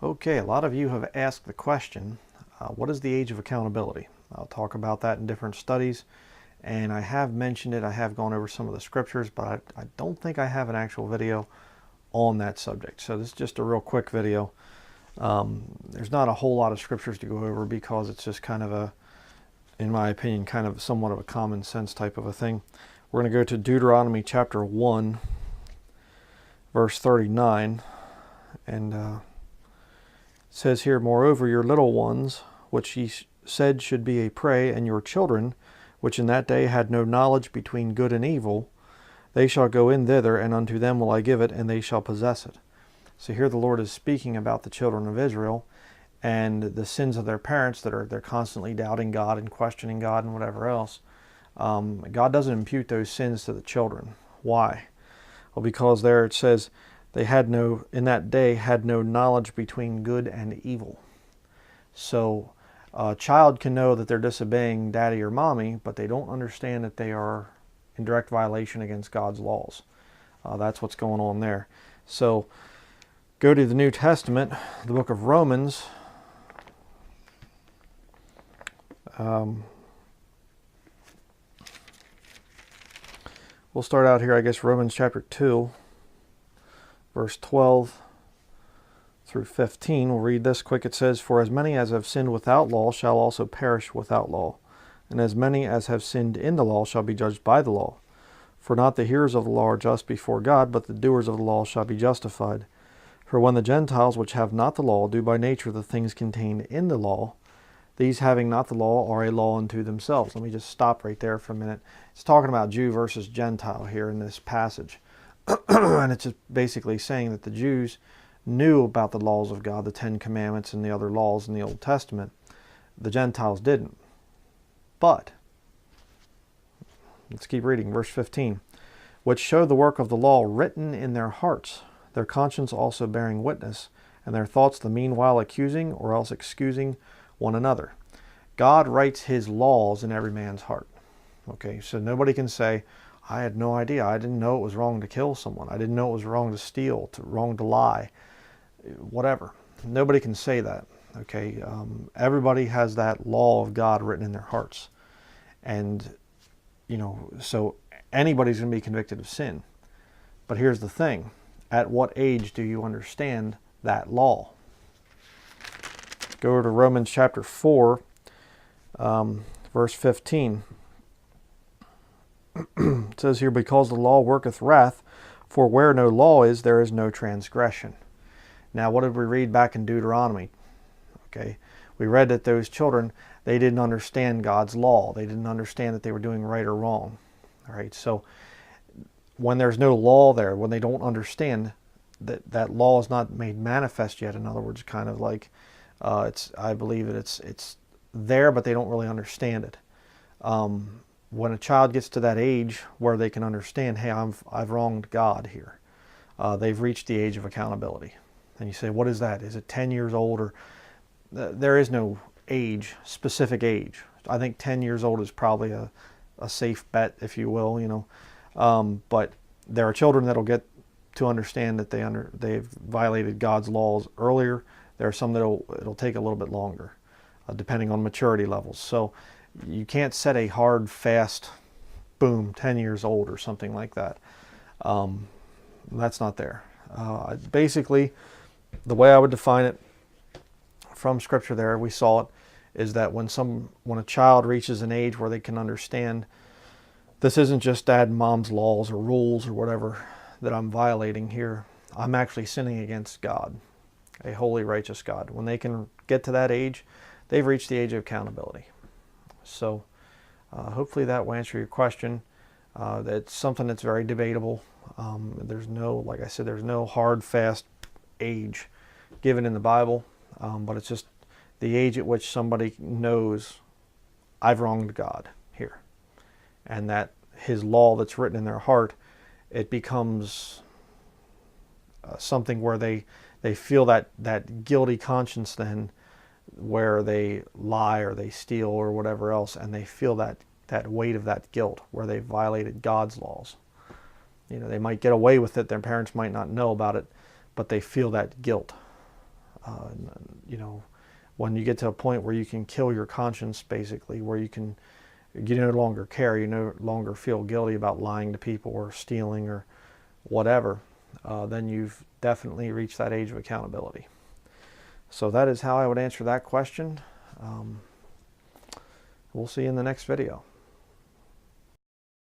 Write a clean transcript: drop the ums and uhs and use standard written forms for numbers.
Okay, a lot of you have asked the question, what is the age of accountability? I'll talk about that in different studies, and I have mentioned it. I have gone over some of the scriptures, but I don't think I have an actual video on that subject. So this is just a real quick video. There's not a whole lot of scriptures to go over because it's just kind of a, in my opinion, kind of somewhat of a common sense type of a thing. We're going to go to Deuteronomy chapter 1, verse 39, and it says here, "Moreover, your little ones, which ye said should be a prey, and your children, which in that day had no knowledge between good and evil, they shall go in thither, and unto them will I give it, and they shall possess it." So here the Lord is speaking about the children of Israel and the sins of their parents that they're constantly doubting God and questioning God and whatever else. God doesn't impute those sins to the children. Why? Well, because there it says, they had no, in that day, had no knowledge between good and evil. So a child can know that they're disobeying daddy or mommy, but they don't understand that they are in direct violation against God's laws. That's what's going on there. So go to the New Testament, the book of Romans. We'll start out here, I guess, Romans chapter 2. Verse 12 through 15, we'll read this quick. It says, "For as many as have sinned without law shall also perish without law. And as many as have sinned in the law shall be judged by the law. For not the hearers of the law are just before God, but the doers of the law shall be justified. For when the Gentiles which have not the law do by nature the things contained in the law, these having not the law are a law unto themselves." Let me just stop right there for a minute. It's talking about Jew versus Gentile here in this passage. And it's just basically saying that the Jews knew about the laws of God, the Ten Commandments and the other laws in the Old Testament. The Gentiles didn't. But, let's keep reading, verse 15. "Which show the work of the law written in their hearts, their conscience also bearing witness, and their thoughts the meanwhile accusing or else excusing one another." God writes his laws in every man's heart. Okay, so nobody can say, "I had no idea. I didn't know it was wrong to kill someone. I didn't know it was wrong to steal, wrong to lie," whatever. Nobody can say that. Okay, everybody has that law of God written in their hearts, and so anybody's going to be convicted of sin. But here's the thing: at what age do you understand that law? Go to Romans chapter 4, verse 15. It says here, "Because the law worketh wrath, for where no law is, there is no transgression." Now, what did we read back in Deuteronomy? Okay, we read that those children, they didn't understand God's law. They didn't understand that they were doing right or wrong. All right, so when there's no law there, when they don't understand that law is not made manifest yet, in other words, kind of like I believe that it's there, but they don't really understand it. When a child gets to that age where they can understand, hey, I've wronged God here, they've reached the age of accountability. And you say, what is that? Is it 10 years old? Or there is no age, specific age. I think 10 years old is probably a safe bet, if you will. But there are children that'll get to understand that they've violated God's laws earlier. There are some that it'll take a little bit longer, depending on maturity levels. So you can't set a hard, fast, boom, 10 years old or something like that. That's not there. Basically, the way I would define it from Scripture there, we saw it, is that when a child reaches an age where they can understand, this isn't just dad and mom's laws or rules or whatever that I'm violating here. I'm actually sinning against God, a holy, righteous God. When they can get to that age, they've reached the age of accountability. So hopefully that will answer your question. It's something that's very debatable. There's no, like I said, there's no hard, fast age given in the Bible, but it's just the age at which somebody knows, I've wronged God here, and that his law that's written in their heart, it becomes something where they feel that guilty conscience then, where they lie or they steal or whatever else, and they feel that weight of that guilt where they violated God's laws. They might get away with it, their parents might not know about it, but they feel that guilt. You know, when you get to a point where you can kill your conscience, basically, where you no longer care, you no longer feel guilty about lying to people or stealing or whatever, then you've definitely reached that age of accountability. So that is how I would answer that question. We'll see you in the next video.